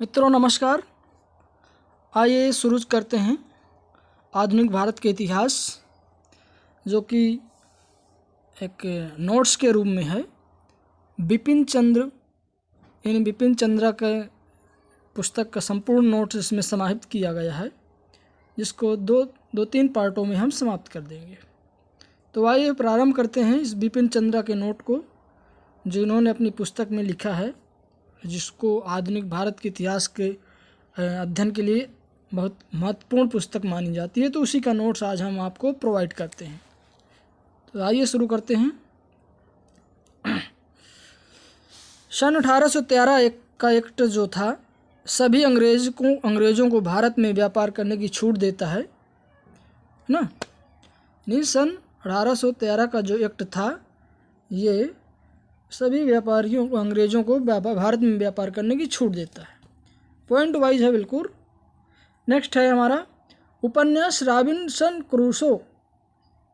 मित्रों नमस्कार। आइए शुरू करते हैं आधुनिक भारत के इतिहास, जो कि एक नोट्स के रूप में है। बिपिन चंद्र इन बिपिन चंद्रा के पुस्तक का संपूर्ण नोट्स इसमें समाहित किया गया है, जिसको दो तीन पार्टों में हम समाप्त कर देंगे। तो आइए प्रारंभ करते हैं इस बिपिन चंद्रा के नोट को, जो इन्होंने अपनी पुस्तक में लिखा है, जिसको आधुनिक भारत के इतिहास के अध्ययन के लिए बहुत महत्वपूर्ण पुस्तक मानी जाती है। तो उसी का नोट्स आज हम आपको प्रोवाइड करते हैं। तो आइए शुरू करते हैं। सन 1813 का एक्ट जो था, सभी अंग्रेज़ों को भारत में व्यापार करने की छूट देता है ना। नहीं, सन 1813 का जो एक्ट था, ये सभी व्यापारियों को, अंग्रेज़ों को भारत में व्यापार करने की छूट देता है। पॉइंट वाइज है बिल्कुल। नेक्स्ट है हमारा उपन्यास रॉबिन्सन क्रूसो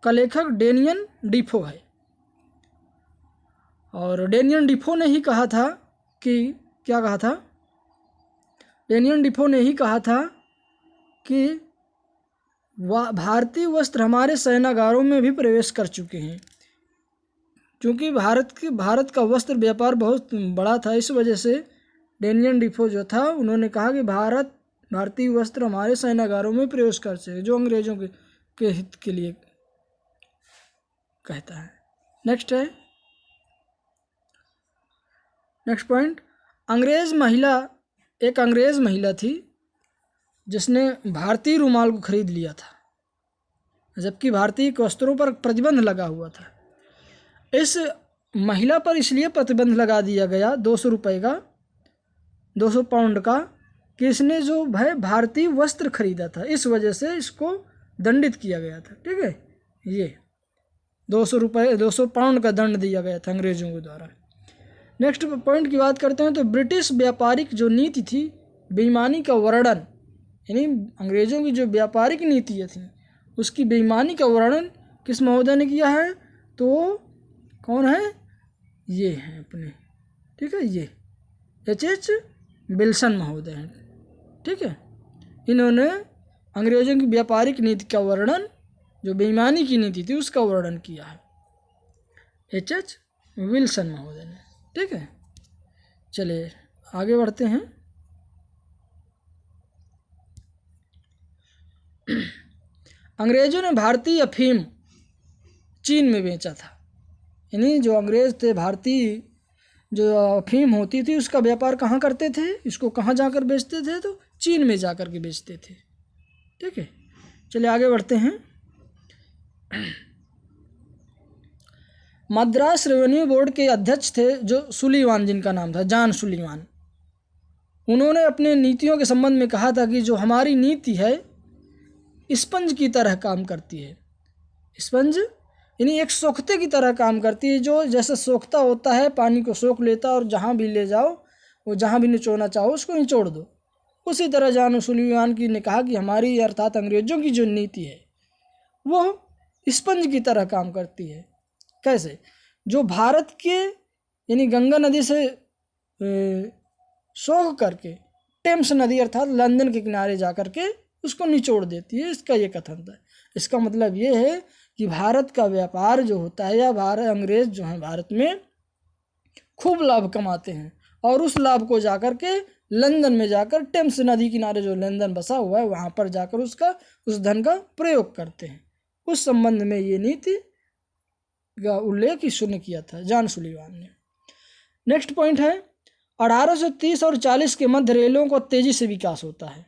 का लेखक डेनियन डिफो है। और डेनियन डिफो ने ही कहा था कि क्या कहा था? डेनियन डिफो ने ही कहा था कि भारतीय वस्त्र हमारे शयनागारों में भी प्रवेश कर चुके हैं। क्योंकि भारत का वस्त्र व्यापार बहुत बड़ा था, इस वजह से डेनियन डिफो जो था, उन्होंने कहा कि भारतीय वस्त्र हमारे शयनागारों में प्रवेश कर सके, जो अंग्रेज़ों के हित के लिए कहता है। नेक्स्ट पॉइंट, एक अंग्रेज़ महिला थी जिसने भारतीय रुमाल को खरीद लिया था, जबकि भारतीय वस्त्रों पर प्रतिबंध लगा हुआ था। इस महिला पर इसलिए प्रतिबंध लगा दिया गया 200 रुपये का, 200 पाउंड का, कि इसने जो भारतीय वस्त्र खरीदा था, इस वजह से इसको दंडित किया गया था। ठीक है, ये 200 पाउंड का दंड दिया गया था अंग्रेज़ों के द्वारा। नेक्स्ट पॉइंट की बात करते हैं तो ब्रिटिश व्यापारिक जो नीति थी, बेईमानी का वर्णन, यानी अंग्रेज़ों की जो व्यापारिक नीतियाँ थी, उसकी बेईमानी का वर्णन किस महोदय ने किया है? तो कौन है? ये हैं अपने, ठीक है, ये H.H. विल्सन महोदय हैं। ठीक है, इन्होंने अंग्रेज़ों की व्यापारिक नीति का वर्णन, जो बेईमानी की नीति थी, उसका वर्णन किया है H.H. विल्सन महोदय ने। ठीक है, चलिए आगे बढ़ते हैं। अंग्रेज़ों ने भारतीय अफीम चीन में बेचा था। यानी जो अंग्रेज़ थे, भारतीय जो अफीम होती थी, उसका व्यापार कहाँ करते थे? इसको कहाँ जाकर बेचते थे? तो चीन में जाकर के बेचते थे। ठीक है, चलिए आगे बढ़ते हैं। मद्रास रेवेन्यू बोर्ड के अध्यक्ष थे जो सुलीवान, जिनका नाम था जॉन सुलीवान। उन्होंने अपने नीतियों के संबंध में कहा था कि जो हमारी नीति है स्पंज की तरह काम करती है। स्पंज यानी एक सोखते की तरह काम करती है, जो जैसे सोखता होता है, पानी को सोख लेता और जहाँ भी ले जाओ, वो जहाँ भी निचोड़ना चाहो उसको निचोड़ दो। उसी तरह जॉन सुलीवान की ने कहा कि हमारी, अर्थात अंग्रेज़ों की जो नीति है, वो स्पंज की तरह काम करती है। कैसे? जो भारत के यानी गंगा नदी से सोख करके टेम्स नदी अर्थात लंदन के किनारे जा कर के उसको निचोड़ देती है, इसका ये कथन था। इसका मतलब ये है कि भारत का व्यापार जो होता है, या अंग्रेज़ जो हैं भारत में खूब लाभ कमाते हैं, और उस लाभ को जाकर के लंदन में जाकर टेम्स नदी किनारे जो लंदन बसा हुआ है, वहाँ पर जाकर उस धन का प्रयोग करते हैं। उस संबंध में ये नीति का उल्लेख इसने किया था जॉन सुलीवान ने। नेक्स्ट पॉइंट है 1830 और 40 के मध्य रेलों का तेजी से विकास होता है।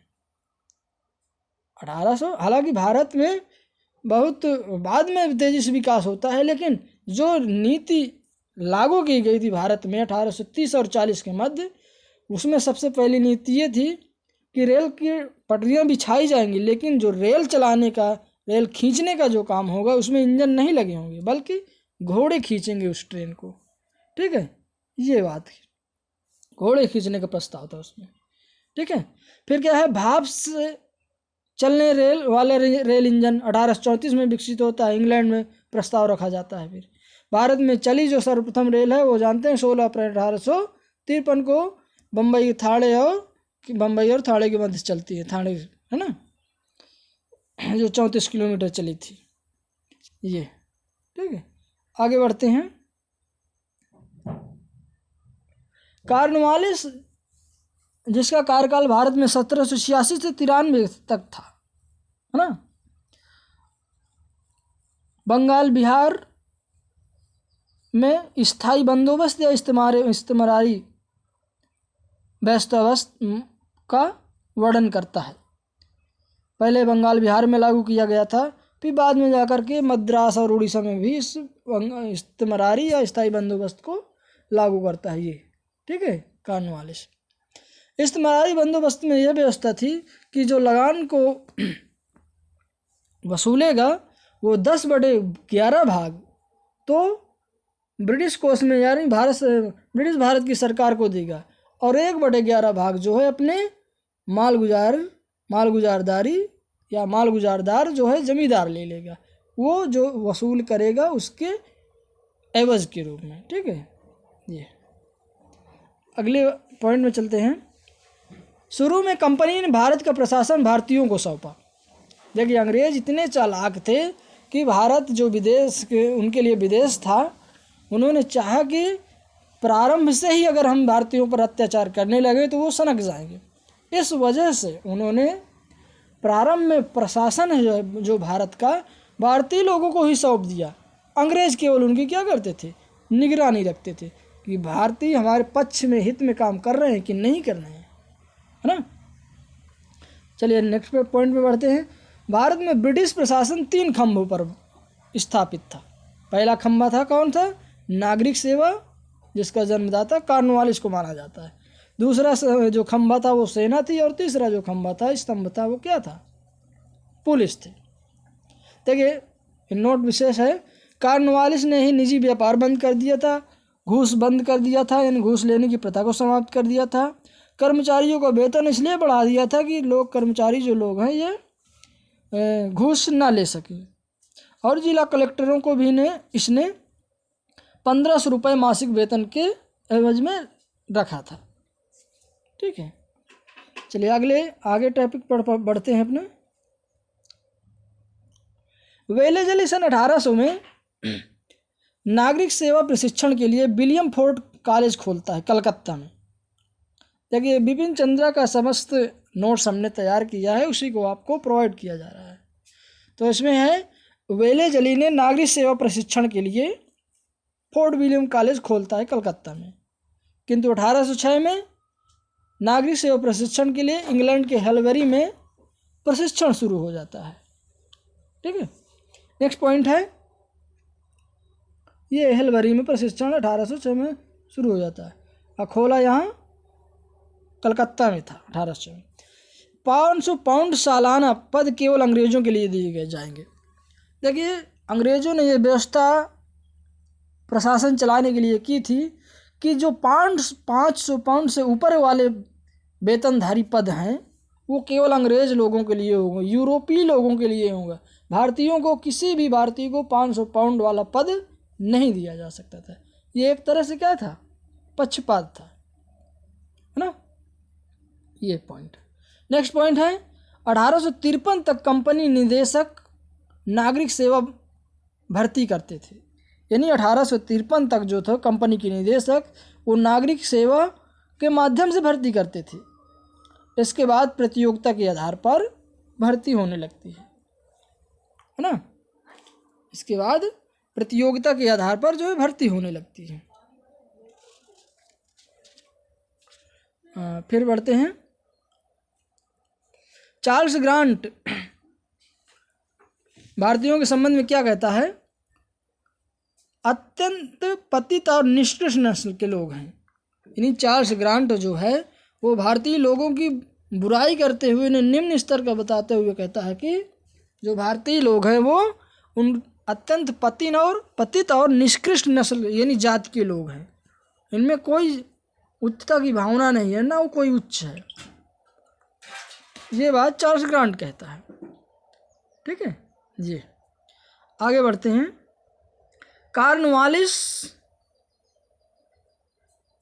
1800, हालांकि भारत में बहुत बाद में तेजी से विकास होता है, लेकिन जो नीति लागू की गई थी भारत में 1830 और 40 के मध्य, उसमें सबसे पहली नीति ये थी कि रेल की पटरियां बिछाई जाएंगी, लेकिन जो रेल खींचने का जो काम होगा, उसमें इंजन नहीं लगे होंगे, बल्कि घोड़े खींचेंगे उस ट्रेन को। ठीक है, ये बात है, घोड़े खींचने का प्रस्ताव था उसमें। ठीक है, फिर क्या है, भाप से चलने रेल इंजन 1834 में विकसित होता है, इंग्लैंड में प्रस्ताव रखा जाता है। फिर भारत में चली जो सर्वप्रथम रेल है, वो जानते हैं 16 अप्रैल 1853 को बम्बई थाड़े और कि बम्बई और ठाणे के मध्य चलती है, ठाणे है ना, जो 34 किलोमीटर चली थी ये। ठीक है, आगे बढ़ते हैं। कॉर्नवालिस जिसका कार्यकाल भारत में 1786 से 93 तक था, है ना, बंगाल बिहार में स्थायी बंदोबस्त या इस्तेमारी बंदोबस्त का वर्णन करता है। पहले बंगाल बिहार में लागू किया गया था, फिर बाद में जाकर के मद्रास और उड़ीसा में भी इस इस्तेमारी या स्थायी बंदोबस्त को लागू करता है ये। ठीक है, कॉर्नवालिस। इस्तेमारी बंदोबस्त में यह व्यवस्था थी कि जो लगान को वसूलेगा वो 10/11 भाग तो ब्रिटिश कोष में यानी ब्रिटिश भारत की सरकार को देगा, और 1/11 भाग जो है अपने मालगुजारदारी या मालगुजारदार जो है जमींदार ले लेगा, वो जो वसूल करेगा उसके एवज के रूप में। ठीक है, ये अगले पॉइंट में चलते हैं। शुरू में कंपनी ने भारत का प्रशासन भारतीयों को सौंपा। देखिए, अंग्रेज इतने चालाक थे कि भारत जो विदेश के उनके लिए विदेश था, उन्होंने चाहा कि प्रारंभ से ही अगर हम भारतीयों पर अत्याचार करने लगे तो वो सनक जाएंगे। इस वजह से उन्होंने प्रारंभ में प्रशासन है जो भारत का, भारतीय लोगों को ही सौंप दिया। अंग्रेज केवल उनकी क्या करते थे, निगरानी रखते थे कि भारतीय हमारे पक्ष में हित में काम कर रहे हैं कि नहीं कर रहे हैं, है ना। चलिए नेक्स्ट पॉइंट पे बढ़ते हैं। भारत में ब्रिटिश प्रशासन 3 खंभों पर स्थापित था। पहला खंभा था, कौन था, नागरिक सेवा, जिसका जन्मदाता कॉर्नवालिस को माना जाता है। दूसरा जो खंभा था वो सेना थी, और तीसरा जो खंभा था, स्तंभ था, वो क्या था, पुलिस थे। देखिए नोट विशेष है, कॉर्नवालिस ने ही निजी व्यापार बंद कर दिया था, घूस बंद कर दिया था, यानी घूस लेने की प्रथा को समाप्त कर दिया था। कर्मचारियों का वेतन इसलिए बढ़ा दिया था कि कर्मचारी जो लोग हैं ये घूस ना ले सकें, और जिला कलेक्टरों को भी इसने 1500 रुपये मासिक वेतन के एवज में रखा था। ठीक है, चलिए आगे टॉपिक पर बढ़ते हैं अपने। वेलेजली सन 1800 में नागरिक सेवा प्रशिक्षण के लिए विलियम फोर्ड कॉलेज खोलता है कलकत्ता में। देखिए बिपिन चंद्रा का समस्त नोट्स हमने तैयार किया है, उसी को आपको प्रोवाइड किया जा रहा है। तो इसमें है, वेलेजली ने नागरिक सेवा प्रशिक्षण के लिए फोर्ट विलियम कॉलेज खोलता है कलकत्ता में, किंतु 1806 में नागरिक सेवा प्रशिक्षण के लिए इंग्लैंड के हेलबरी में प्रशिक्षण शुरू हो जाता है। ठीक है, नेक्स्ट पॉइंट है, ये हेलबरी में प्रशिक्षण 1806 में शुरू हो जाता है, और खोला यहाँ कलकत्ता में था 1806 में। 500 पाउंड सालाना पद केवल अंग्रेजों के लिए दिए जाएंगे। देखिए अंग्रेजों ने ये व्यवस्था प्रशासन चलाने के लिए की थी कि जो 500 पाउंड से ऊपर वाले वेतनधारी पद हैं वो केवल अंग्रेज लोगों के लिए होंगे, यूरोपीय लोगों के लिए होंगे। भारतीयों को, किसी भी भारतीय को 500 पाउंड वाला पद नहीं दिया जा सकता था। ये एक तरह से क्या था, पक्षपात था, है ना, ये पॉइंट। नेक्स्ट पॉइंट है, 1853 तक कंपनी निदेशक नागरिक सेवा भर्ती करते थे, यानी 1853 तक जो था कंपनी के निदेशक वो नागरिक सेवा के माध्यम से भर्ती करते थे। इसके बाद प्रतियोगिता के आधार पर भर्ती होने लगती है ना, इसके बाद प्रतियोगिता के आधार पर जो है भर्ती होने लगती है। फिर बढ़ते हैं, चार्ल्स ग्रांट भारतीयों के संबंध में क्या कहता है, अत्यंत पतित और निष्कृष्ट नस्ल के लोग हैं। यानी चार्ल्स ग्रांट जो है वो भारतीय लोगों की बुराई करते हुए, उन्हें निम्न स्तर का बताते हुए कहता है कि जो भारतीय लोग हैं वो उन अत्यंत पतित और निष्कृष्ट नस्ल यानी जाति के लोग हैं, इनमें कोई उच्चता की भावना नहीं है, ना वो कोई उच्च है। ये बात चार्ल्स ग्रांट कहता है। ठीक है जी, आगे बढ़ते हैं। कॉर्नवालिस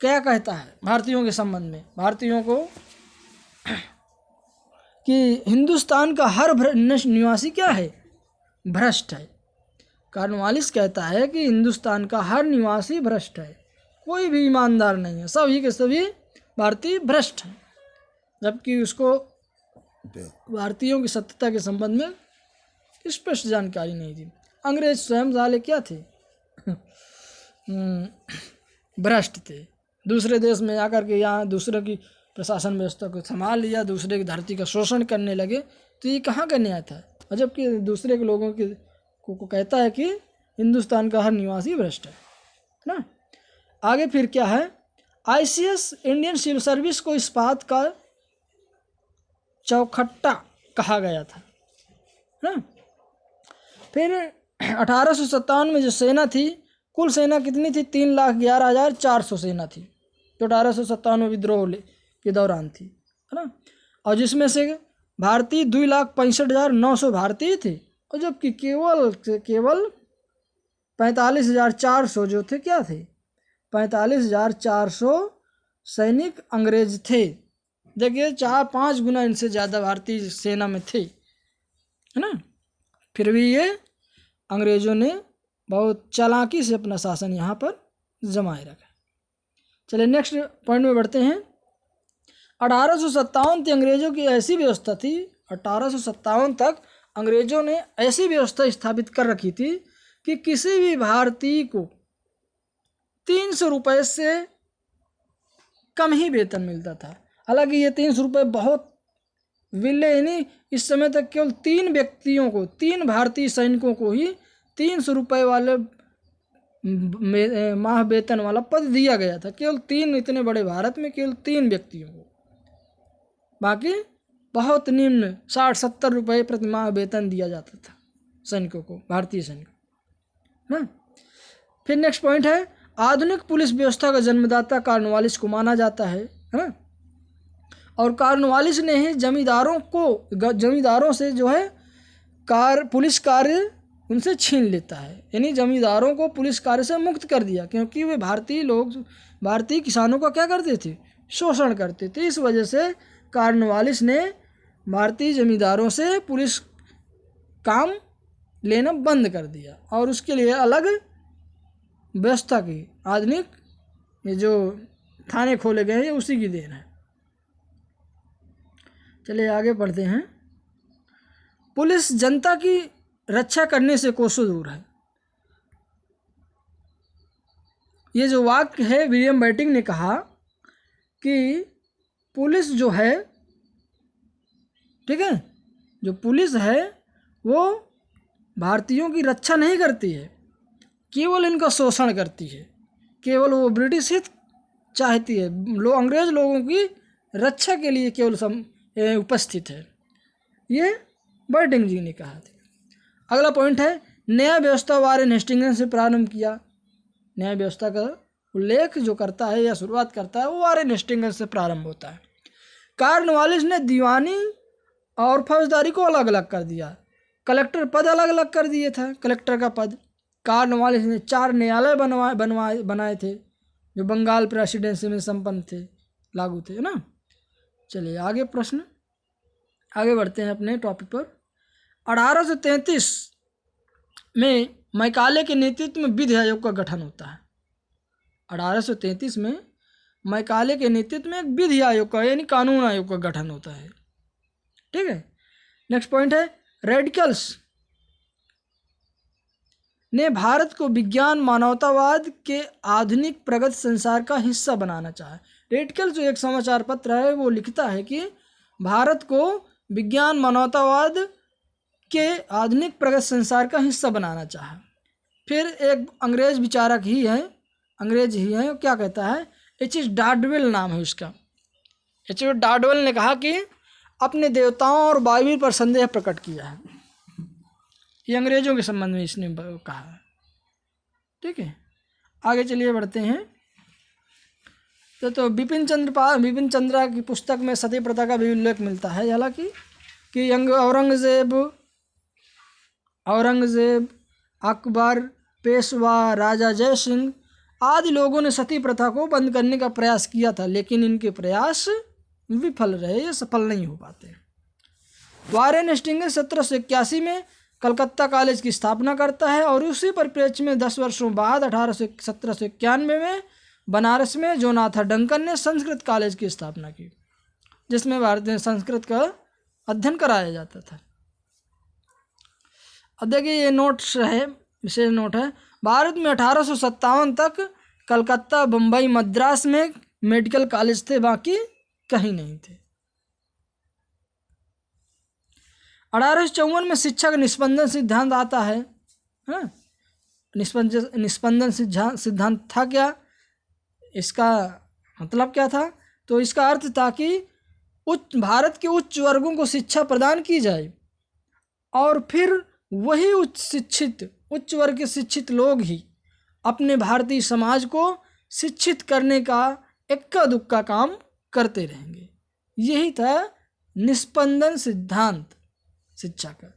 क्या कहता है भारतीयों के संबंध में, भारतीयों को कि हिंदुस्तान का हर निवासी क्या है, भ्रष्ट है। कॉर्नवालिस कहता है कि हिंदुस्तान का हर निवासी भ्रष्ट है, कोई भी ईमानदार नहीं है, सभी के सभी भारतीय भ्रष्ट हैं। जबकि उसको भारतीयों की सत्यता के संबंध में स्पष्ट जानकारी नहीं थी। अंग्रेज स्वयं साले क्या थे, भ्रष्ट थे। दूसरे देश में आकर के यहाँ दूसरे की प्रशासन व्यवस्था को संभाल लिया, दूसरे की धरती का शोषण करने लगे, तो ये कहाँ का न्याय था। और जबकि दूसरे के लोगों के को कहता है कि हिंदुस्तान का हर निवासी भ्रष्ट है ना। आगे फिर क्या है, आईसीएस इंडियन सिविल सर्विस को इस्पात का चौखट्टा कहा गया था ना। फिर 1857 में जो सेना थी, कुल सेना कितनी थी, 3,11,400 सेना थी, जो 1857 विद्रोह के दौरान थी, है ना। और जिसमें से भारतीय 2,65,900 भारतीय थे, और जबकि केवल 45,400 जो थे क्या थे, 45,400 सैनिक अंग्रेज थे। देखिए 4-5 गुना इनसे ज़्यादा भारतीय सेना में थे, है ना। फिर भी ये अंग्रेज़ों ने बहुत चालाकी से अपना शासन यहाँ पर जमाए रखा। चलिए नेक्स्ट पॉइंट में बढ़ते हैं। 1857 तक अंग्रेज़ों की ऐसी व्यवस्था थी, 1857 तक अंग्रेज़ों ने ऐसी व्यवस्था स्थापित कर रखी थी कि किसी भी भारतीय को 300 रुपये से कम ही वेतन मिलता था। हालांकि ये 300 रुपये बहुत विले, यानी इस समय तक केवल 3 व्यक्तियों को, 3 भारतीय सैनिकों को ही 300 रुपये वाले माह वेतन वाला पद दिया गया था। केवल 3, इतने बड़े भारत में केवल 3 व्यक्तियों को, बाकी बहुत निम्न 60-70 रुपये प्रति माह वेतन दिया जाता था सैनिकों को, भारतीय सैनिकों ना। फिर नेक्स्ट पॉइंट है, आधुनिक पुलिस व्यवस्था का जन्मदाता कॉर्नवालिस को माना जाता है ना। और कॉर्नवालिस ने ही जमींदारों से जो है पुलिस कार्य उनसे छीन लेता है, यानी जमींदारों को पुलिस कार्य से मुक्त कर दिया, क्योंकि वे भारतीय किसानों का क्या करते थे, शोषण करते थे। इस वजह से कॉर्नवालिस ने भारतीय जमींदारों से पुलिस काम लेना बंद कर दिया और उसके लिए अलग व्यवस्था की। आधुनिक ये जो थाने खोले गए हैं उसी की देन है। चलिए आगे बढ़ते हैं। पुलिस जनता की रक्षा करने से कोसों दूर है। ये जो वाक्य है विलियम बेंटिंक ने कहा कि पुलिस जो है, ठीक है, जो पुलिस है वो भारतीयों की रक्षा नहीं करती है, केवल इनका शोषण करती है। केवल वो ब्रिटिश हित चाहती है, अंग्रेज लोगों की रक्षा के लिए केवल उपस्थित है। ये बेंटिंक जी ने कहा था। अगला पॉइंट है, न्याय व्यवस्था वारेन हेस्टिंग्स से प्रारंभ किया। न्याय व्यवस्था का उल्लेख जो करता है या शुरुआत करता है वो वारेन हेस्टिंग्स से प्रारंभ होता है। कॉर्नवालिस ने दीवानी और फौजदारी को अलग अलग कर दिया। कलेक्टर पद अलग अलग कर दिए था। कलेक्टर का पद कॉर्नवालिस ने 4 न्यायालय बनाए थे जो बंगाल प्रेसिडेंसी में संपन्न थे, लागू थे, है ना। चलिए आगे प्रश्न, आगे बढ़ते हैं अपने टॉपिक पर। 1833 में मैकाले के नेतृत्व में विधि आयोग का गठन होता है। 1833 में मैकाले के नेतृत्व में एक विधि आयोग का यानी कानून आयोग का गठन होता है, ठीक है। नेक्स्ट पॉइंट है, रेडिकल्स ने भारत को विज्ञान मानवतावाद के आधुनिक प्रगत संसार का हिस्सा बनाना चाहा। रेडिकल्स जो एक समाचार पत्र है वो लिखता है कि भारत को विज्ञान मानवतावाद के आधुनिक प्रगत संसार का हिस्सा बनाना चाहा। फिर एक अंग्रेज विचारक ही है, अंग्रेज ही है, क्या कहता है, H.H. डार्डविल नाम है उसका। H.H. डार्डविल ने कहा कि अपने देवताओं और बाइबिल पर संदेह प्रकट किया है। ये अंग्रेजों के संबंध में इसने कहा है, ठीक है। आगे चलिए बढ़ते हैं। तो बिपिन चंद्रा की पुस्तक में सती प्रथा का भी उल्लेख मिलता है। हालांकि कि औरंगजेब, अकबर, पेशवा, राजा जय सिंह आदि लोगों ने सती प्रथा को बंद करने का प्रयास किया था, लेकिन इनके प्रयास विफल रहे, ये सफल नहीं हो पाते। वारेन हेस्टिंग्स 1781 में कलकत्ता कॉलेज की स्थापना करता है और उसी परिप्रेक्ष्य में 10 वर्षों बाद 1791 में बनारस में जोनाथन डंकन ने संस्कृत कॉलेज की स्थापना की, जिसमें भारतीय संस्कृत का अध्ययन कराया जाता था। अब देखिए ये नोट्स है, विशेष नोट है, भारत में 1857 तक कलकत्ता, बम्बई, मद्रास में मेडिकल कॉलेज थे, बाकी कहीं नहीं थे। 1854 में शिक्षा का निस्पंदन सिद्धांत आता है। निस्पंदन सिद्धांत था क्या, इसका मतलब क्या था? तो इसका अर्थ था कि भारत के उच्च वर्गों को शिक्षा प्रदान की जाए और फिर वही उच्च वर्ग के शिक्षित लोग ही अपने भारतीय समाज को शिक्षित करने का इक्का दुक्का काम करते रहेंगे। यही था निस्पंदन सिद्धांत शिक्षा का,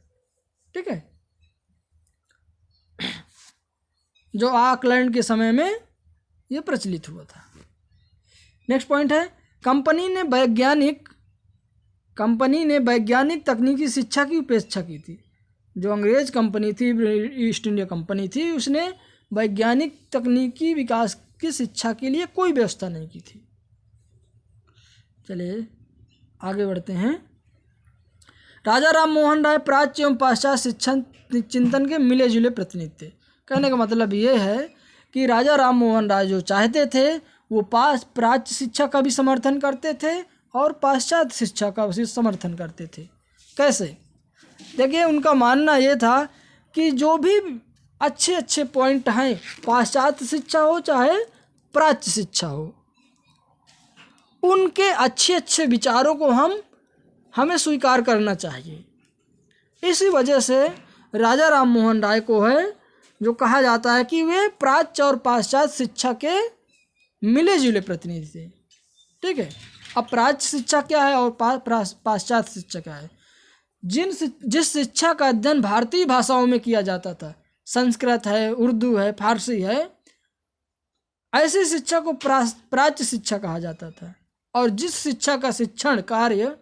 ठीक है, जो आकलैंड के समय में ये प्रचलित हुआ था। नेक्स्ट पॉइंट है, कंपनी ने वैज्ञानिक तकनीकी शिक्षा की उपेक्षा की थी। जो अंग्रेज कंपनी थी, ईस्ट इंडिया कंपनी थी, उसने वैज्ञानिक तकनीकी विकास की शिक्षा के लिए कोई व्यवस्था नहीं की थी। चलिए आगे बढ़ते हैं। राजा राम मोहन राय प्राच्य एवं पाश्चात्य शिक्षा चिंतन के मिले जुले प्रतिनिधि थे। कहने का मतलब ये है कि राजा राम मोहन राय जो चाहते थे वो प्राच्य शिक्षा का भी समर्थन करते थे और पाश्चात्य शिक्षा का भी समर्थन करते थे। कैसे? देखिए, उनका मानना ये था कि जो भी अच्छे अच्छे पॉइंट हैं, पाश्चात्य शिक्षा हो चाहे प्राच्य शिक्षा हो, उनके अच्छे अच्छे विचारों को हमें स्वीकार करना चाहिए। इसी वजह से राजा राम मोहन राय को है जो कहा जाता है कि वे प्राच्य और पाश्चात्य शिक्षा के मिले जुले प्रतिनिधि थे, ठीक है। अब प्राच्य शिक्षा क्या है और पाश्चात्य शिक्षा क्या है? जिस शिक्षा का अध्ययन भारतीय भाषाओं में किया जाता था, संस्कृत है, उर्दू है, फारसी है, ऐसी शिक्षा को प्राच्य शिक्षा कहा जाता था। और जिस शिक्षा का शिक्षण कार्य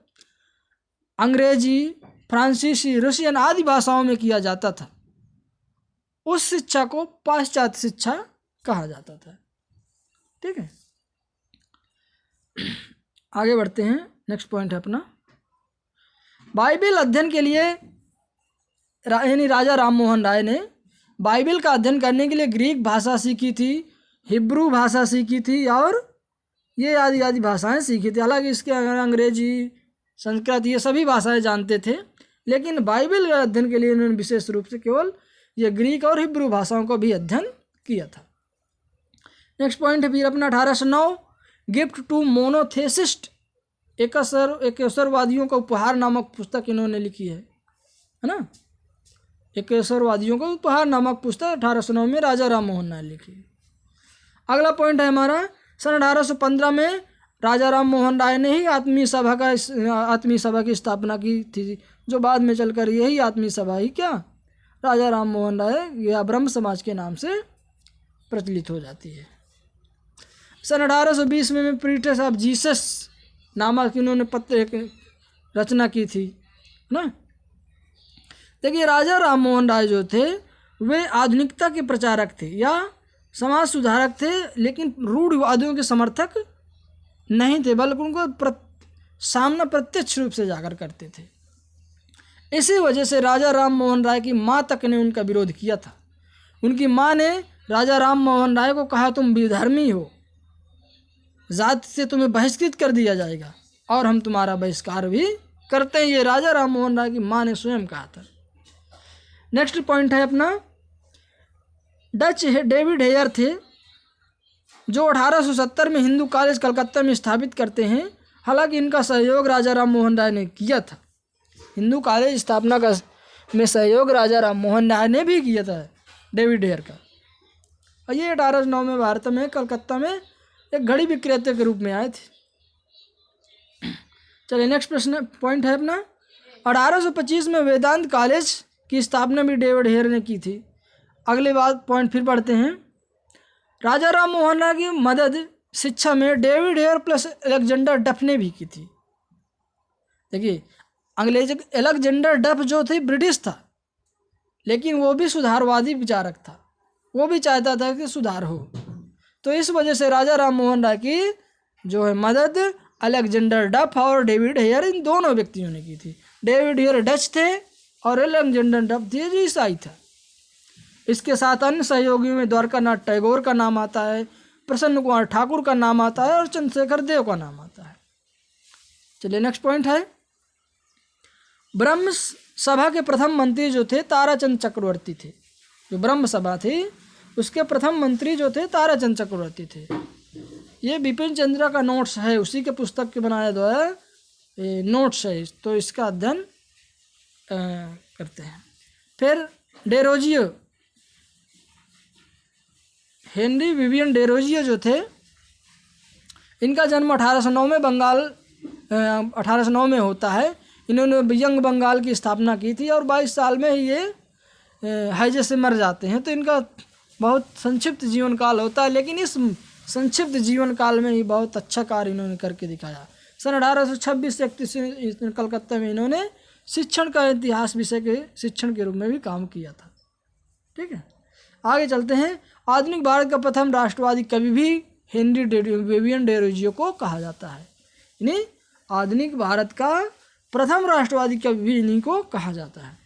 अंग्रेजी, फ्रांसीसी, रूसियन आदि भाषाओं में किया जाता था, उस शिक्षा को पाश्चात्य शिक्षा कहा जाता था, ठीक है। आगे बढ़ते हैं। नेक्स्ट पॉइंट है अपना, बाइबिल अध्ययन के लिए यानी राजा राम मोहन राय ने बाइबिल का अध्ययन करने के लिए ग्रीक भाषा सीखी थी, हिब्रू भाषा सीखी थी और ये आदि आदि भाषाएं सीखी थी। हालांकि इसके अंग्रेजी, संस्कृत ये सभी भाषाएं जानते थे, लेकिन बाइबिल के अध्ययन के लिए उन्होंने विशेष रूप से केवल ये ग्रीक और हिब्रू भाषाओं का भी अध्ययन किया था। नेक्स्ट पॉइंट है फिर अपना 1809, गिफ्ट टू मोनोथेसिस्ट, एकेश्वरवादियों का उपहार नामक पुस्तक इन्होंने लिखी है ना। एकेश्वरवादियों का उपहार नामक पुस्तक 1809 में राजा राम मोहन राय लिखी। अगला पॉइंट है हमारा, सन 1815 में राजा राम मोहन राय ने ही आत्मीय सभा की स्थापना की थी, जो बाद में चलकर यही आत्मीय सभा ही क्या राजा राम मोहन राय या ब्रह्म समाज के नाम से प्रचलित हो जाती है। सन 1820 में प्रीटेस ऑफ जीसस नामक इन्होंने पत्र एक रचना की थी ना। देखिए, राजा राम मोहन राय जो थे वे आधुनिकता के प्रचारक थे या समाज सुधारक थे, लेकिन रूढ़िवादियों के समर्थक नहीं थे, बल्कि उनको सामना प्रत्यक्ष रूप से जाकर करते थे। इसी वजह से राजा राम मोहन राय की माँ तक ने उनका विरोध किया था। उनकी माँ ने राजा राम मोहन राय को कहा, तुम विधर्मी हो, जाति से तुम्हें बहिष्कृत कर दिया जाएगा और हम तुम्हारा बहिष्कार भी करते हैं। ये राजा राम मोहन राय की माँ ने स्वयं कहा था। नेक्स्ट पॉइंट है अपना, डच डेविड हेयर थे जो 1870 में हिंदू कॉलेज कलकत्ता में स्थापित करते हैं। हालांकि इनका सहयोग राजा राम मोहन राय ने किया था। हिंदू कॉलेज स्थापना का में सहयोग राजा राम मोहन राय ने भी किया था, डेविड हेयर का। और ये 1809 में भारत में कलकत्ता में एक घड़ी विक्रेता के रूप में आए थे। चलिए नेक्स्ट प्रश्न पॉइंट है अपना, 1825 में वेदांत कॉलेज की स्थापना भी डेविड हेयर ने की थी। अगले बात पॉइंट फिर पढ़ते हैं, राजा राम मोहन राय की मदद शिक्षा में डेविड हेयर प्लस अलेक्जेंडर डफ ने भी की थी। देखिए, अंग्रेज अलेक्जेंडर डफ जो थे ब्रिटिश था, लेकिन वो भी सुधारवादी विचारक था, वो भी चाहता था कि सुधार हो। तो इस वजह से राजा राम मोहन राय की जो है मदद अलेक्जेंडर डफ और डेविड हेयर, इन दोनों व्यक्तियों ने की थी। डेविड हेयर डच थे और अलेक्जेंडर डफ थे जो ईसाई था। इसके साथ अन्य सहयोगियों में द्वारकानाथ टैगोर का नाम आता है, प्रसन्न कुमार ठाकुर का नाम आता है और चंद्रशेखर देव का नाम आता है। चलिए नेक्स्ट पॉइंट है, ब्रह्म सभा के प्रथम मंत्री जो थे ताराचंद चक्रवर्ती थे। जो ब्रह्म सभा थी उसके प्रथम मंत्री जो थे ताराचंद चक्रवर्ती थे। ये बिपिन चंद्रा का नोट्स है, उसी के पुस्तक के बनाया द्वारा नोट्स है, तो इसका अध्ययन करते हैं। फिर डेरोजियो, हेनरी विवियन डेरोजियो जो थे, इनका जन्म 1809 में बंगाल 1809 में होता है। इन्होंने यंग बंगाल की स्थापना की थी और 22 साल में ही ये हैजे से मर जाते हैं। तो इनका बहुत संक्षिप्त जीवन काल होता है, लेकिन इस संक्षिप्त जीवन काल में ही बहुत अच्छा कार्य इन्होंने करके दिखाया। सन 1826 से 31 में कलकत्ता में इन्होंने शिक्षण का इतिहास विषय के शिक्षण के रूप में भी काम किया था। ठीक है, आगे चलते हैं। आधुनिक भारत का प्रथम राष्ट्रवादी कवि भी हेनरी विवियन डेरोजियो को कहा जाता है। यानी आधुनिक भारत का प्रथम राष्ट्रवादी कवि भी इन्हीं को कहा जाता है।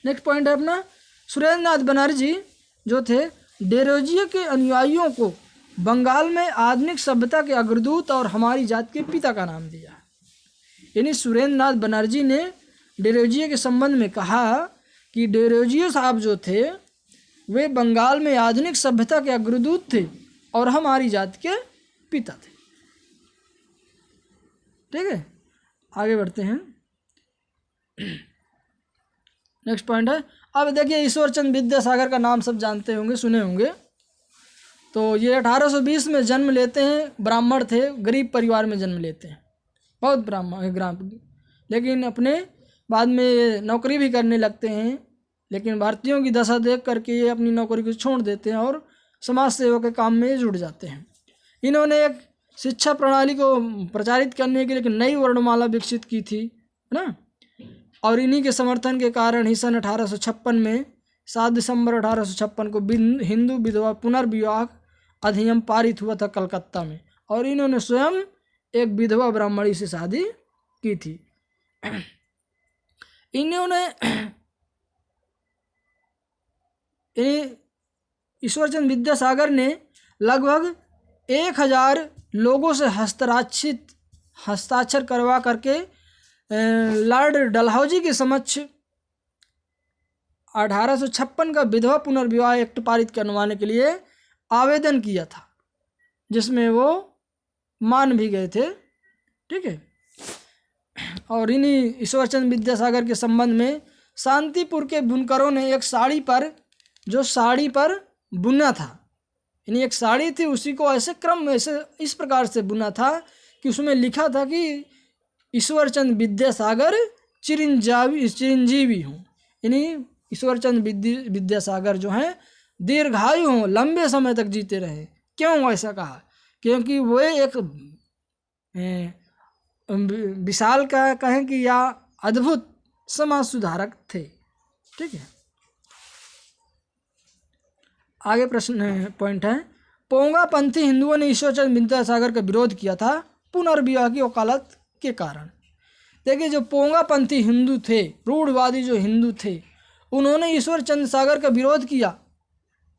नेक्स्ट पॉइंट है अपना, सुरेंद्र नाथ बनर्जी जो थे, डेरोजियो के अनुयायियों को बंगाल में आधुनिक सभ्यता के अग्रदूत और हमारी जाति के पिता का नाम दिया। यानी सुरेंद्र नाथ बनर्जी ने डेरोजियो के संबंध में कहा कि डेरोजियो साहब जो थे वे बंगाल में आधुनिक सभ्यता के अग्रदूत थे और हमारी जाति के पिता थे। ठीक है, आगे बढ़ते हैं। नेक्स्ट पॉइंट है, अब देखिए ईश्वरचंद विद्यासागर का नाम सब जानते होंगे, सुने होंगे। तो ये 1820 में जन्म लेते हैं, ब्राह्मण थे, गरीब परिवार में जन्म लेते हैं, बहुत ब्राह्मण, लेकिन अपने बाद में नौकरी भी करने लगते हैं। लेकिन भारतीयों की दशा देख करके ये अपनी नौकरी को छोड़ देते हैं और समाज सेवा के काम में जुड़ जाते हैं। इन्होंने एक शिक्षा प्रणाली को प्रचारित करने के लिए एक नई वर्णमाला विकसित की थी, है ना। और इन्हीं के समर्थन के कारण ही सन 1856 में 7 दिसंबर 1856 को हिंदू विधवा पुनर्विवाह अधिनियम पारित हुआ था कलकत्ता में, और इन्होंने स्वयं एक विधवा ब्राह्मणी से शादी की थी। इन्होंने ईश्वरचंद विद्यासागर ने लगभग 1000 लोगों से हस्ताक्षर करवा करके लॉर्ड डलहौजी के समक्ष 1856 का विधवा पुनर्विवाह एक्ट पारित करवाने के लिए आवेदन किया था, जिसमें वो मान भी गए थे। ठीक है, और इन्हीं ईश्वरचंद विद्यासागर के संबंध में शांतिपुर के बुनकरों ने एक साड़ी पर, जो साड़ी पर बुना था, यानी एक साड़ी थी, उसी को ऐसे क्रम ऐसे इस प्रकार से बुना था कि उसमें लिखा था कि ईश्वरचंद विद्यासागर चिरंजीवी हों, यानी ईश्वरचंद विद्यासागर जो हैं दीर्घायु हों, लंबे समय तक जीते रहे। क्यों ऐसा कहा? क्योंकि वे एक विशाल का कहें कि या अद्भुत समाज सुधारक थे। ठीक है, आगे प्रश्न पॉइंट है, पोंगापंथी हिंदुओं ने ईश्वरचंद विद्यासागर का विरोध किया था पुनर्विवाह की वकालत के कारण। देखिए, जो पोंगापंथी हिंदू थे, रूढ़वादी जो हिंदू थे, उन्होंने ईश्वरचंद सागर का विरोध किया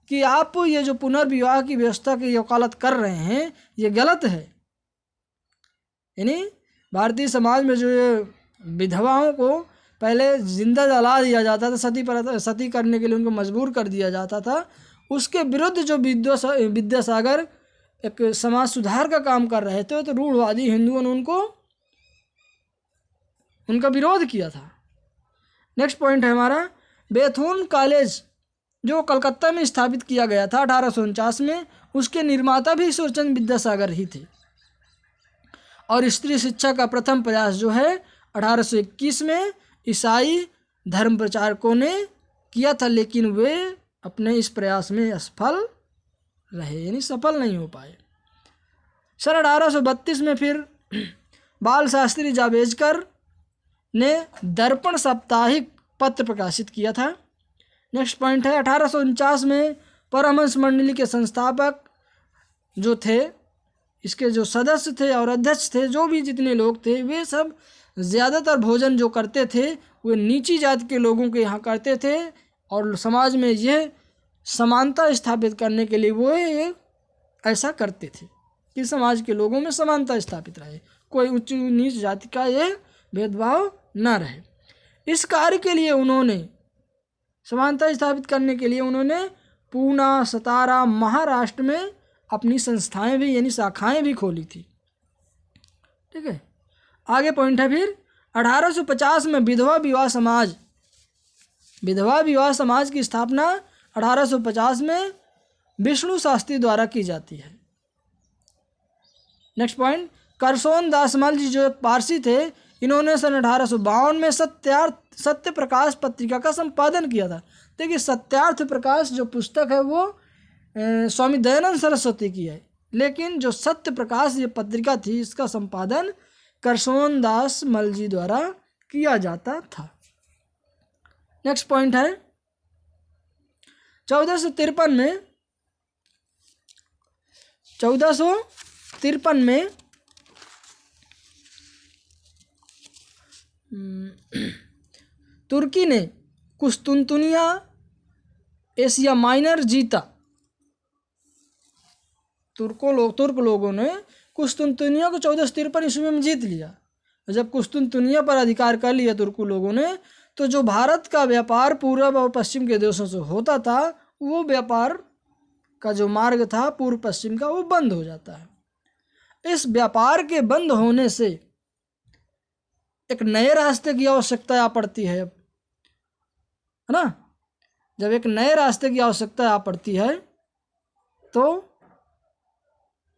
कि आप ये जो पुनर्विवाह की व्यवस्था की वकालत कर रहे हैं ये गलत है। यानी भारतीय समाज में जो ये विधवाओं को पहले जिंदा जला दिया जाता था, सती करने के लिए उनको मजबूर कर दिया जाता था, उसके विरुद्ध जो विद्यासागर एक समाज सुधार का काम कर रहे थे, तो रूढ़वादी हिंदुओं ने उनका विरोध किया था। नेक्स्ट पॉइंट है हमारा, बेथून कॉलेज जो कलकत्ता में स्थापित किया गया था 1849 में, उसके निर्माता भी ईश्वरचंद विद्यासागर ही थे। और स्त्री शिक्षा का प्रथम प्रयास जो है 1821 में ईसाई धर्म प्रचारकों ने किया था, लेकिन वे अपने इस प्रयास में असफल रहे, यानी सफल नहीं हो पाए। सन 1832 में फिर बाल शास्त्री जावड़ेकर ने दर्पण साप्ताहिक पत्र प्रकाशित किया था। नेक्स्ट पॉइंट है 1849 में परमहंस मंडली के संस्थापक जो थे, इसके जो सदस्य थे और अध्यक्ष थे, जो भी जितने लोग थे, वे सब ज़्यादातर भोजन जो करते थे वे नीची जाति के लोगों के यहाँ करते थे और समाज में यह समानता स्थापित करने के लिए वो ऐसा करते थे कि समाज के लोगों में समानता स्थापित रहे, कोई उच्च नीच जाति का यह भेदभाव न रहे। इस कार्य के लिए उन्होंने समानता स्थापित करने के लिए उन्होंने पूना, सतारा, महाराष्ट्र में अपनी संस्थाएं भी यानी शाखाएं भी खोली थी। ठीक है, आगे पॉइंट है फिर 1850 में विधवा विवाह समाज की स्थापना 1850 में विष्णु शास्त्री द्वारा की जाती है। नेक्स्ट पॉइंट, करसोन दासमल जी जो एक पारसी थे, इन्होंने सन 1852 में सत्य प्रकाश पत्रिका का संपादन किया था। देखिए सत्यार्थ प्रकाश जो पुस्तक है वो स्वामी दयानंद सरस्वती की है, लेकिन जो सत्य प्रकाश ये पत्रिका थी इसका संपादन करसोन दास मल जी द्वारा किया जाता था। नेक्स्ट पॉइंट है 1453 में तुर्की ने कुस्तुनतुनिया एशिया माइनर जीता। तुर्क लोगों ने कुस्तुनतुनिया को 1453 ईस्वी में जीत लिया। जब कुस्तुनतुनिया पर अधिकार कर लिया तुर्क लोगों ने, तो जो भारत का व्यापार पूर्व और पश्चिम के देशों से होता था, वो व्यापार का जो मार्ग था पूर्व पश्चिम का, वो बंद हो जाता है। इस व्यापार के बंद होने से एक नए रास्ते की आवश्यकता आ पड़ती है, है ना। जब एक नए रास्ते की आवश्यकता आ पड़ती है तो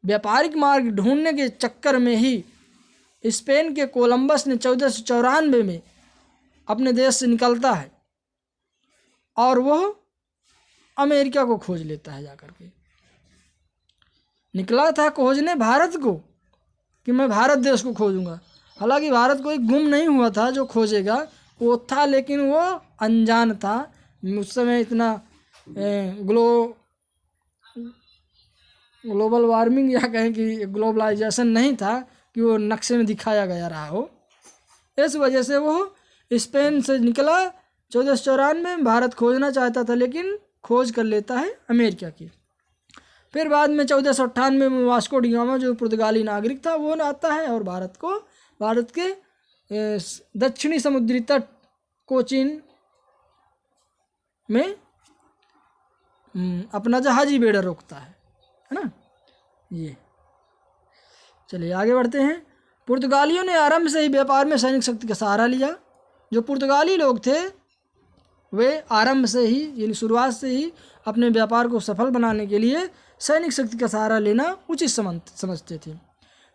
व्यापारिक मार्ग ढूंढने के चक्कर में ही स्पेन के कोलंबस ने 1494 में अपने देश से निकलता है और वह अमेरिका को खोज लेता है। जाकर के निकला था खोजने भारत को कि मैं भारत देश को खोजूंगा। हालांकि भारत कोई गुम नहीं हुआ था जो खोजेगा, वो था, लेकिन वो अनजान था। उस समय इतना ग्लोबल वार्मिंग या कहें कि ग्लोबलाइजेशन नहीं था कि वो नक्शे में दिखाया गया रहा हो। इस वजह से वो स्पेन से निकला 1494 में, भारत खोजना चाहता था लेकिन खोज कर लेता है अमेरिका की। फिर बाद में 1498 में वास्को डी गामा जो पुर्तगाली नागरिक था वो आता है और भारत के दक्षिणी समुद्री तट कोचीन में अपना जहाजी बेड़ा रोकता है ना। ये चलिए आगे बढ़ते हैं। पुर्तगालियों ने आरंभ से ही व्यापार में सैनिक शक्ति का सहारा लिया। जो पुर्तगाली लोग थे वे आरंभ से ही यानी शुरुआत से ही अपने व्यापार को सफल बनाने के लिए सैनिक शक्ति का सहारा लेना उचित समझते थे।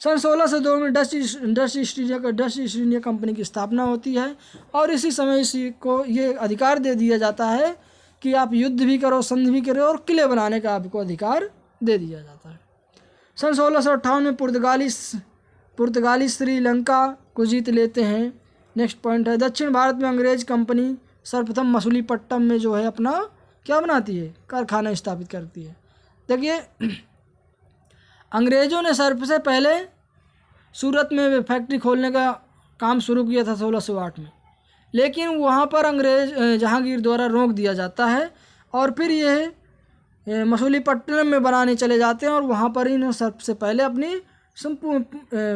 सन 1602 में डच ईस्ट इंडिया कंपनी की स्थापना होती है और इसी समय इसी को ये अधिकार दे दिया जाता है कि आप युद्ध भी करो, संधि भी करो और किले बनाने का आपको अधिकार दे दिया जाता है। सन 1658 में पुर्तगाली श्रीलंका को जीत लेते हैं। नेक्स्ट पॉइंट है दक्षिण भारत में अंग्रेज कंपनी सर्वप्रथम मछलीपट्टनम में जो है अपना क्या बनाती है, कारखाना स्थापित करती है। देखिए अंग्रेज़ों ने सबसे पहले सूरत में फैक्ट्री खोलने का काम शुरू किया था 1608 में, लेकिन वहाँ पर अंग्रेज जहांगीर द्वारा रोक दिया जाता है और फिर यह मछलीपट्टनम में बनाने चले जाते हैं और वहाँ पर इन्होंने सबसे पहले अपनी संपूर्ण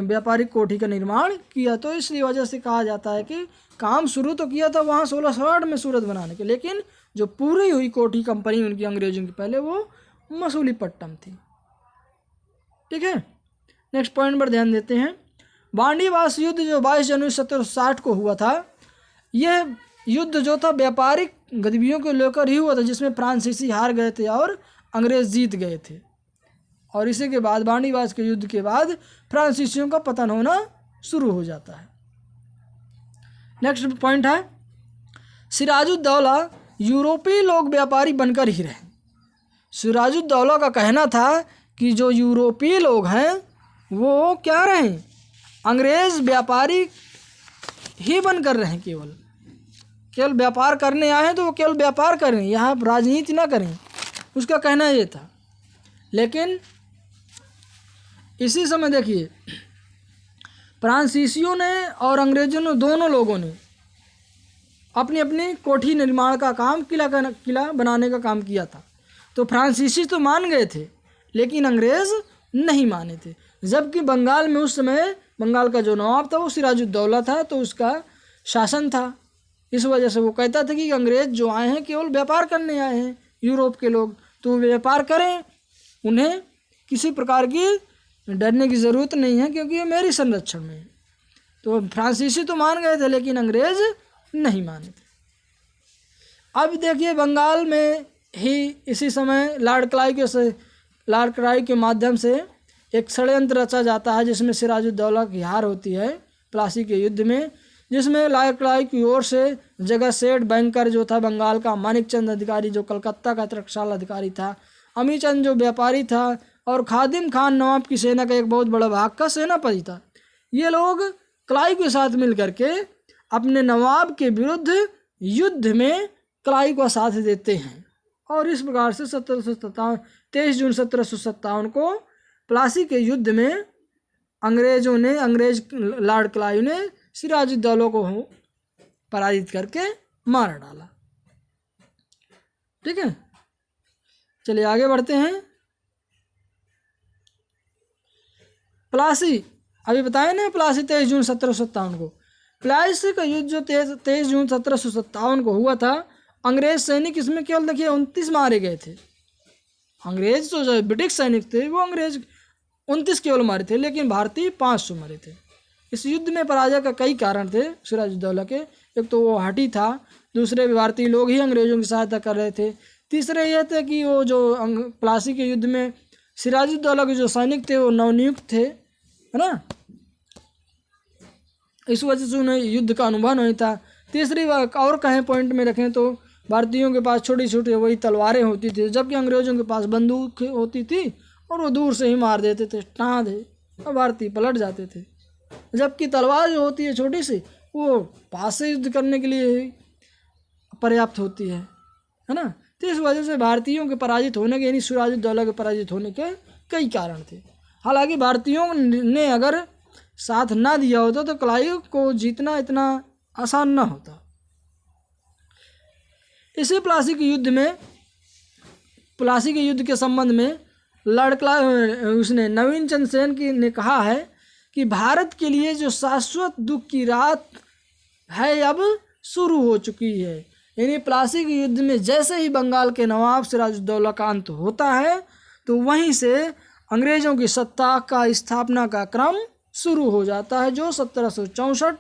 व्यापारिक कोठी का निर्माण किया। तो इसलिए वजह से कहा जाता है कि काम शुरू तो किया था वहाँ 1608 में सूरत बनाने के, लेकिन जो पूरी हुई कोठी कंपनी उनकी अंग्रेजों की पहले वो मछलीपट्टनम थी। ठीक है, नेक्स्ट पॉइंट पर ध्यान देते हैं। बांडीवास युद्ध जो 22 जनवरी 1760 को हुआ था, यह युद्ध जो था व्यापारिक गतिविधियों को लेकर ही हुआ था, जिसमें फ्रांसीसी हार गए थे और अंग्रेज जीत गए थे। और इसी के बाद बांडीवास के युद्ध के बाद फ्रांसीसियों का पतन होना शुरू हो जाता है। नेक्स्ट पॉइंट है सिराजुद्दौला यूरोपीय लोग व्यापारी बनकर ही रहे। सिराजुद्दौला का कहना था कि जो यूरोपीय लोग हैं वो क्या रहे, अंग्रेज व्यापारी ही बनकर रहे, केवल व्यापार करने आए हैं तो वो केवल व्यापार करें, यहाँ राजनीति ना करें, उसका कहना ये था। लेकिन इसी समय देखिए फ्रांसीसियों ने और अंग्रेजों ने, दोनों लोगों ने अपनी अपनी कोठी निर्माण का काम, किला बनाने का काम किया था। तो फ्रांसीसी तो मान गए थे लेकिन अंग्रेज़ नहीं माने थे। जबकि बंगाल में उस समय बंगाल का जो नवाब था वो सिराजुद्दौला था, तो उसका शासन था। इस वजह से वो कहता था कि अंग्रेज़ जो आए हैं केवल व्यापार करने आए हैं, यूरोप के लोग, तो व्यापार करें, उन्हें किसी प्रकार की डरने की ज़रूरत नहीं है क्योंकि ये मेरी संरक्षण में है। तो फ्रांसीसी तो मान गए थे लेकिन अंग्रेज़ नहीं माने थे। अब देखिए बंगाल में ही इसी समय लॉर्ड क्लाइव के माध्यम से एक षड्यंत्र रचा जाता है जिसमें सिराजुद्दौला की हार होती है प्लासी के युद्ध में, जिसमें लॉर्ड क्लाइव की ओर से जगह सेठ बैंकर जो था बंगाल का, मानिक चंद अधिकारी जो कलकत्ता का टकसाल अधिकारी था, अमी चंद जो व्यापारी था, और खादिम खान नवाब की सेना का एक बहुत बड़ा भाग का सेनापति था। ये लोग क्लाइव के साथ मिल करके अपने नवाब के विरुद्ध युद्ध में क्लाइव का साथ देते हैं। और इस प्रकार से 23 जून 1757 को प्लासी के युद्ध में अंग्रेज लॉर्ड क्लाइव ने सिराजुद्दौला को पराजित करके मार डाला। ठीक है, चलिए आगे बढ़ते हैं। प्लासी अभी बताए ना, प्लासी 23 जून 1757 को। प्लासी का युद्ध जो 23 जून 1757 को हुआ था, अंग्रेज सैनिक इसमें केवल देखिए 29 मारे गए थे। अंग्रेज तो जो ब्रिटिश सैनिक थे वो अंग्रेज 29 केवल मारे थे, लेकिन भारतीय 500 मारे थे। इस युद्ध में पराजय का कई कारण थे सिराजुद्दौला के। एक तो वो हठी था, दूसरे भारतीय लोग ही अंग्रेजों की सहायता कर रहे थे, तीसरे ये थे कि वो जो प्लासी के युद्ध में सिराजुद्दौला के जो सैनिक थे वो नवनियुक्त थे, है ना, इस वजह से उन्हें युद्ध का अनुभव नहीं था। तीसरी बात और कहें पॉइंट में रखें तो भारतीयों के पास छोटी छोटी वही तलवारें होती थी, जबकि अंग्रेजों के पास बंदूक होती थी और वो दूर से ही मार देते थे, टाँ दे, और भारतीय पलट जाते थे। जबकि तलवार जो होती है छोटी सी, वो पास से युद्ध करने के लिए पर्याप्त होती है ना। तो इस वजह से भारतीयों के पराजित होने के, यानी सिराजुद्दौला के पराजित होने के कई कारण थे। हालांकि भारतीयों ने अगर साथ ना दिया होता तो क्लाइव को जीतना इतना आसान ना होता। इसी प्लासी के युद्ध के संबंध में लॉर्ड क्लाइव उसने नवीन चंद्र सेन ने कहा है कि भारत के लिए जो शाश्वत दुख की रात है अब शुरू हो चुकी है। यानी प्लासी के युद्ध में जैसे ही बंगाल के नवाब सिराजुद्दौला का अंत होता है तो वहीं से अंग्रेजों की सत्ता का स्थापना का क्रम शुरू हो जाता है, जो 1764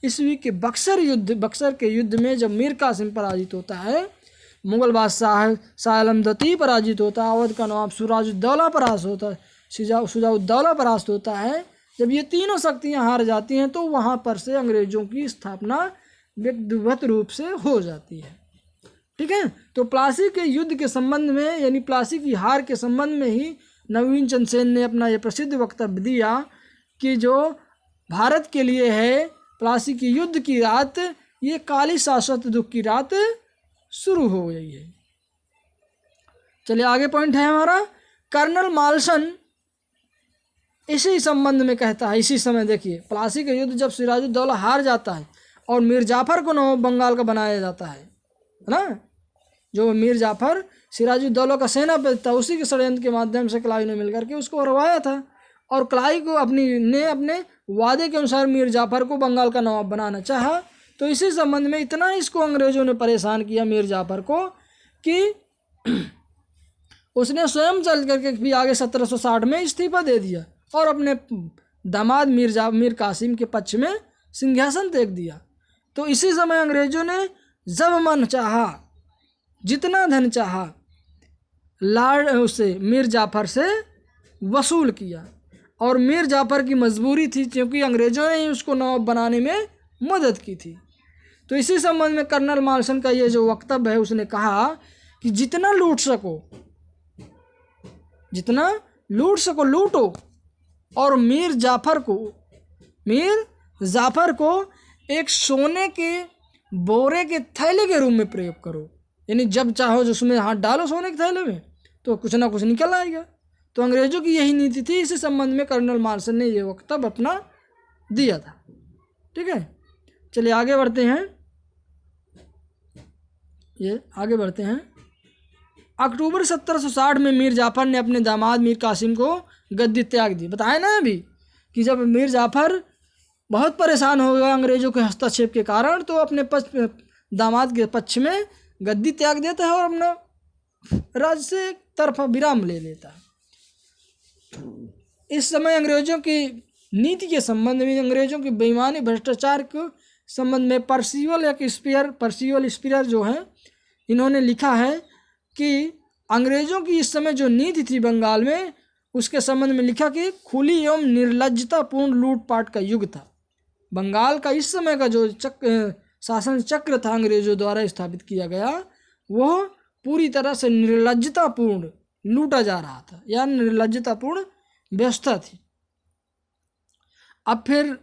ईस्वी के बक्सर के युद्ध में जब मीर कासिम पराजित होता है, मुगल बादशाह शाह आलम द्वितीय पराजित होता है, अवध का नवाब सिराजुद्दौला परास्त होता है। जब ये तीनों शक्तियां हार जाती हैं तो वहाँ पर से अंग्रेजों की स्थापना व्यक्तिगत रूप से हो जाती है। ठीक है, तो प्लासी के युद्ध के संबंध में, यानी प्लासी की हार के संबंध में ही नवीन चंद्र सेन ने अपना ये प्रसिद्ध वक्तव्य दिया कि जो भारत के लिए है प्लासी की युद्ध की रात, ये काली शाश्वत दुख की रात शुरू हो गई है। चलिए आगे पॉइंट है हमारा, कर्नल माल्सन इसी संबंध में कहता है। इसी समय देखिए प्लासी का युद्ध जब सिराजुद्दौला हार जाता है और मीर जाफर को नवाब बंगाल का बनाया जाता है ना, जो मीर जाफर सिराजुद्दौला का सेनापति था, उसी के षड्यंत्र के माध्यम से क्लाइव ने मिलकर के उसको हरवाया था। और क्लाइव को अपने वादे के अनुसार मीर जाफर को बंगाल का नवाब बनाना चाहा। तो इसी संबंध में इतना इसको अंग्रेजों ने परेशान किया मीर जाफर को कि उसने स्वयं चल करके भी आगे 1760 में इस्तीफा दे दिया और अपने दामाद मीर कासिम के पक्ष में सिंहासन त्याग दिया। तो इसी समय अंग्रेजों ने जब मन चाहा, जितना धन चाहा, मीर जाफर से वसूल किया। और मीर जाफर की मजबूरी थी क्योंकि अंग्रेजों ने ही उसको नवाब बनाने में मदद की थी। तो इसी संबंध में कर्नल माल्सन का ये जो वक्तव्य है, उसने कहा कि जितना लूट सको लूटो, और मीर जाफर मीर जाफर को एक सोने के बोरे के थैले के रूप में प्रयोग करो, यानी जब चाहो उसमें हाथ डालो सोने के थैले में तो कुछ ना कुछ निकल आएगा। तो अंग्रेजों की यही नीति थी। इसी संबंध में कर्नल मार्शल ने ये वक्तव्य अपना दिया था। ठीक है, चलिए आगे बढ़ते हैं। अक्टूबर 1760 में मीर जाफर ने अपने दामाद मीर कासिम को गद्दी त्याग दी। बताया ना अभी कि जब मीर जाफर बहुत परेशान हो गया अंग्रेजों के हस्तक्षेप के कारण, तो अपने दामाद के पक्ष में गद्दी त्याग देता है और अपना राज्य से एक तरफा विराम ले लेता है। इस समय अंग्रेजों की नीति के संबंध में, अंग्रेजों की बेईमानी भ्रष्टाचार के संबंध में पर्सिवल स्पीयर जो है, इन्होंने लिखा है कि अंग्रेजों की इस समय जो नीति थी बंगाल में, उसके संबंध में लिखा कि खुली एवं निर्लज्जतापूर्ण लूटपाट का युग था। बंगाल का इस समय का जो शासन चक्र था अंग्रेजों द्वारा स्थापित किया गया, वह पूरी तरह से निर्लज्जतापूर्ण लूटा जा रहा था, या निर्लज्जतापूर्ण व्यवस्था थी। अब फिर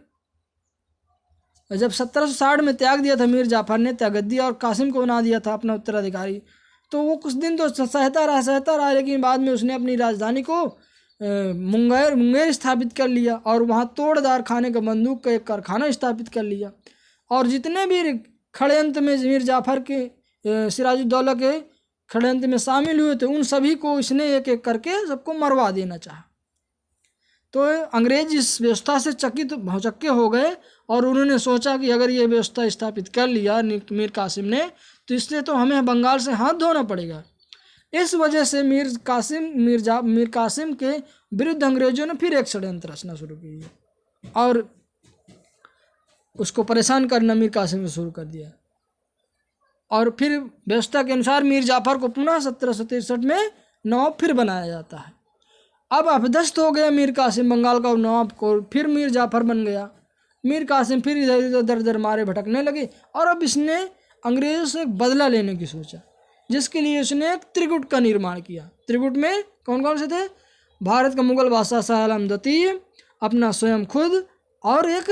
जब 1760 में त्याग दिया था मीर जाफर ने त्यागद्दी और कासिम को बना दिया था अपना उत्तराधिकारी, तो वो कुछ दिन तो सहता रहा, लेकिन बाद में उसने अपनी राजधानी को मुंगेर स्थापित कर लिया और वहाँ तोड़दार खाने का बंदूक का एक कारखाना स्थापित कर लिया। और जितने भी षड्यंत्र में मीर जाफर के सिराजुद्दौला के षड्यंत्र में शामिल हुए थे, उन सभी को इसने एक एक करके सबको मरवा देना चाहा। तो अंग्रेज इस व्यवस्था से चकित भौचक्के हो गए और उन्होंने सोचा कि अगर ये व्यवस्था स्थापित कर लिया मीर कासिम ने, तो इससे तो हमें बंगाल से हाथ धोना पड़ेगा। इस वजह से मीर कासिम के विरुद्ध अंग्रेजों ने फिर एक षड्यंत्र रचना शुरू की और उसको परेशान करना मीर कासिम ने शुरू कर दिया। और फिर व्यवस्था के अनुसार मीर जाफर को पुनः 1763 में नवाब फिर बनाया जाता है। अब अपदस्थ हो गया मीर कासिम बंगाल का नवाब को, फिर मीर जाफर बन गया। मीर कासिम फिर इधर उधर मारे भटकने लगे और अब इसने अंग्रेजों से बदला लेने की सोचा, जिसके लिए उसने एक त्रिगुट का निर्माण किया। त्रिगुट में कौन कौन से थे? भारत का मुगल बादशाह शाह आलम द्वितीय, अपना स्वयं खुद और एक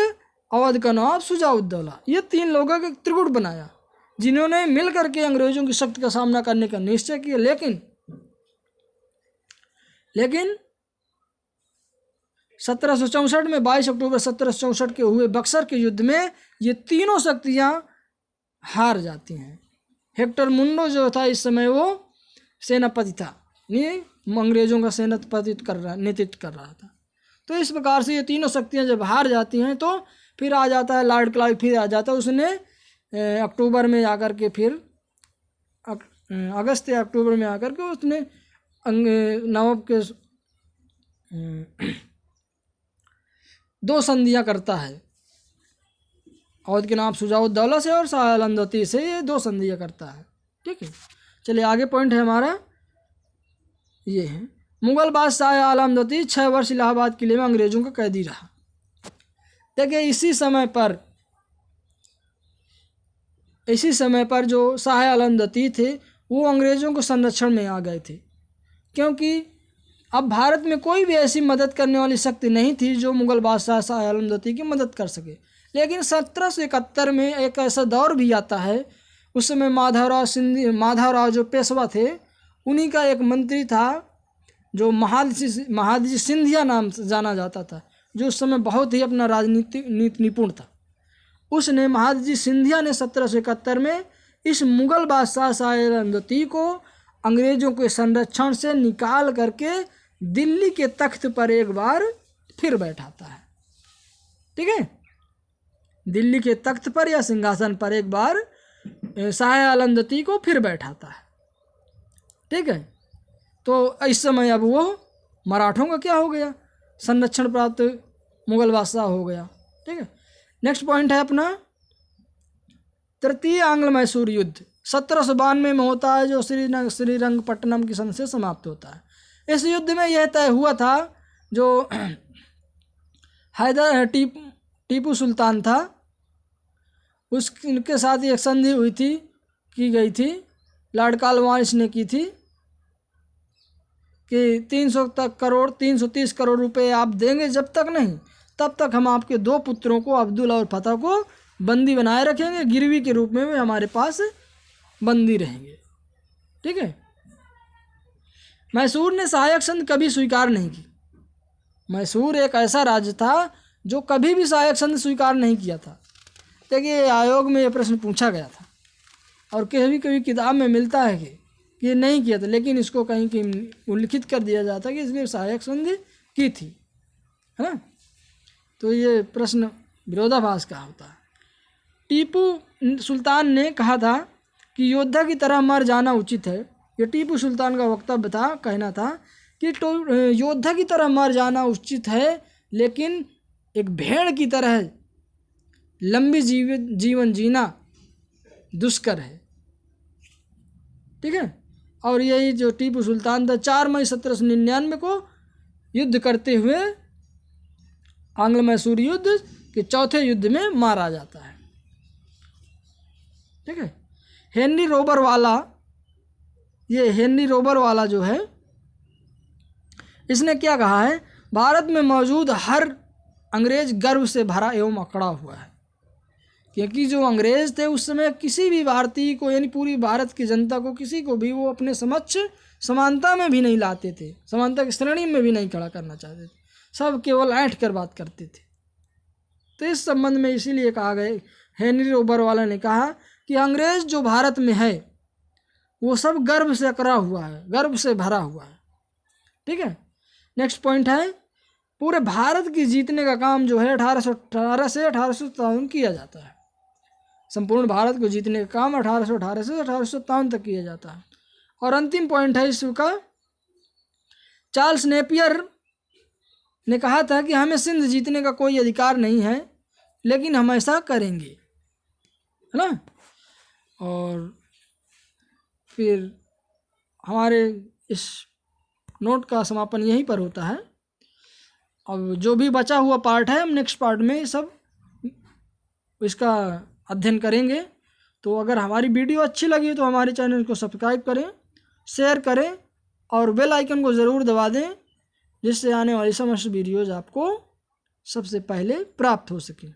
अवध का नवाब शुजाउद्दौला, ये 3 लोगों का त्रिगुट बनाया, जिन्होंने मिल करके अंग्रेजों की शक्ति का सामना करने का निश्चय किया। लेकिन 1764 में 22 अक्टूबर 1764 के हुए बक्सर के युद्ध में ये तीनों शक्तियां हार जाती हैं। हेक्टर मुंडो जो था इस समय वो सेनापति था, ये अंग्रेजों का नेतृत्व कर रहा था। तो इस प्रकार से ये तीनों शक्तियां जब हार जाती हैं तो फिर आ जाता है लॉर्ड क्लाइव, फिर आ जाता है। उसने अक्टूबर में आकर के फिर अगस्त या अक्टूबर में आकर के उसने नवाब के 2 संधियां करता है, अवध के नवाब शुजाउद्दौला से और शाह आलम द्वितीय से, ये 2 संधियां करता है। ठीक है, चलिए आगे पॉइंट है हमारा ये है, मुगल बादशाह आलम द्वितीय 6 वर्ष इलाहाबाद किले में अंग्रेजों का कैदी रहा। देखिए इसी समय पर जो शाह आलम द्वितीय थे वो अंग्रेजों को संरक्षण में आ गए थे, क्योंकि अब भारत में कोई भी ऐसी मदद करने वाली शक्ति नहीं थी जो मुगल बादशाह शाह आलम द्वितीय की मदद कर सके। लेकिन 1771 में एक ऐसा दौर भी आता है, उस समय माधवराव जो पेशवा थे, उन्हीं का एक मंत्री था जो महादजी सिंधिया नाम से जाना जाता था, जो उस समय बहुत ही अपना राजनीतिक निपुण था। उसने महादजी सिंधिया ने 1771 में इस मुगल बादशाह शाह आलम द्वितीय को अंग्रेजों के संरक्षण से निकाल करके दिल्ली के तख्त पर एक बार फिर बैठाता है। ठीक है, दिल्ली के तख्त पर या सिंहासन पर एक बार शाह आलम द्वितीय को फिर बैठाता है। ठीक है, तो इस समय अब वो मराठों का क्या हो गया, संरक्षण प्राप्त मुगल बादशाह हो गया। ठीक है, नेक्स्ट पॉइंट है अपना तृतीय आंग्ल मैसूर युद्ध 1792 में होता है, जो श्रीरंगपट्टनम की संधि से समाप्त होता है। इस युद्ध में यह तय हुआ था, जो टीपू सुल्तान था, उसके साथ एक संधि की गई थी, लॉर्ड कॉर्नवालिस ने की थी कि 330 करोड़ रुपए आप देंगे जब तक नहीं, तब तक हम आपके 2 पुत्रों को, अब्दुल और फतह को बंदी बनाए रखेंगे, गिरवी के रूप में वे हमारे पास बंदी रहेंगे। ठीक है। मैसूर ने सहायक संधि कभी स्वीकार नहीं की। मैसूर एक ऐसा राज्य था जो कभी भी सहायक संधि स्वीकार नहीं किया था। देखिए, आयोग में ये प्रश्न पूछा गया था और कभी कभी किताब में मिलता है कि ये नहीं किया था, लेकिन इसको कहीं कहीं उल्लिखित कर दिया जाता है कि इसने सहायक संधि की थी, है ना। तो ये प्रश्न विरोधाभास का होता है। टीपू सुल्तान ने कहा था कि योद्धा की तरह मर जाना उचित है। ये टीपू सुल्तान का वक्तव्य था, कहना था कि योद्धा की तरह मर जाना उचित है, लेकिन एक भेड़ की तरह लंबी जीवन जीना दुष्कर है। ठीक है। और यही जो टीपू सुल्तान था, 4 मई 1799 को युद्ध करते हुए आंग्ल मैसूर युद्ध के चौथे युद्ध में मारा जाता है। ठीक है। हेनरी रोबरवाला, ये हेनरी रोबरवाला जो है, इसने क्या कहा है, भारत में मौजूद हर अंग्रेज गर्व से भरा एवं अकड़ा हुआ है। क्योंकि जो अंग्रेज थे उस समय किसी भी भारतीय को, यानी पूरी भारत की जनता को, किसी को भी वो अपने समक्ष समानता में भी नहीं लाते थे, समानता की श्रेणी में भी नहीं खड़ा करना चाहते थे, सब केवल ऐंठ कर बात करते थे। तो इस संबंध में इसीलिए कहा गया, हेनरी रोबरवाला ने कहा कि अंग्रेज जो भारत में है वो सब गर्व से अकड़ा हुआ है, गर्व से भरा हुआ है। ठीक है। नेक्स्ट पॉइंट है, पूरे भारत की जीतने का काम जो है 1818 से 1857 किया जाता है। संपूर्ण भारत को जीतने का काम 1818 से 1857 तक किया जाता है। और अंतिम पॉइंट है इसका, चार्ल्स नेपियर ने कहा था कि हमें सिंध जीतने का कोई अधिकार नहीं है, लेकिन हम ऐसा करेंगे, है ना। और फिर हमारे इस नोट का समापन यहीं पर होता है। अब जो भी बचा हुआ पार्ट है, हम नेक्स्ट पार्ट में सब इसका अध्ययन करेंगे। तो अगर हमारी वीडियो अच्छी लगी तो हमारे चैनल को सब्सक्राइब करें, शेयर करें और बेल आइकन को ज़रूर दबा दें, जिससे आने वाली समस्त वीडियोज़ आपको सबसे पहले प्राप्त हो सकें।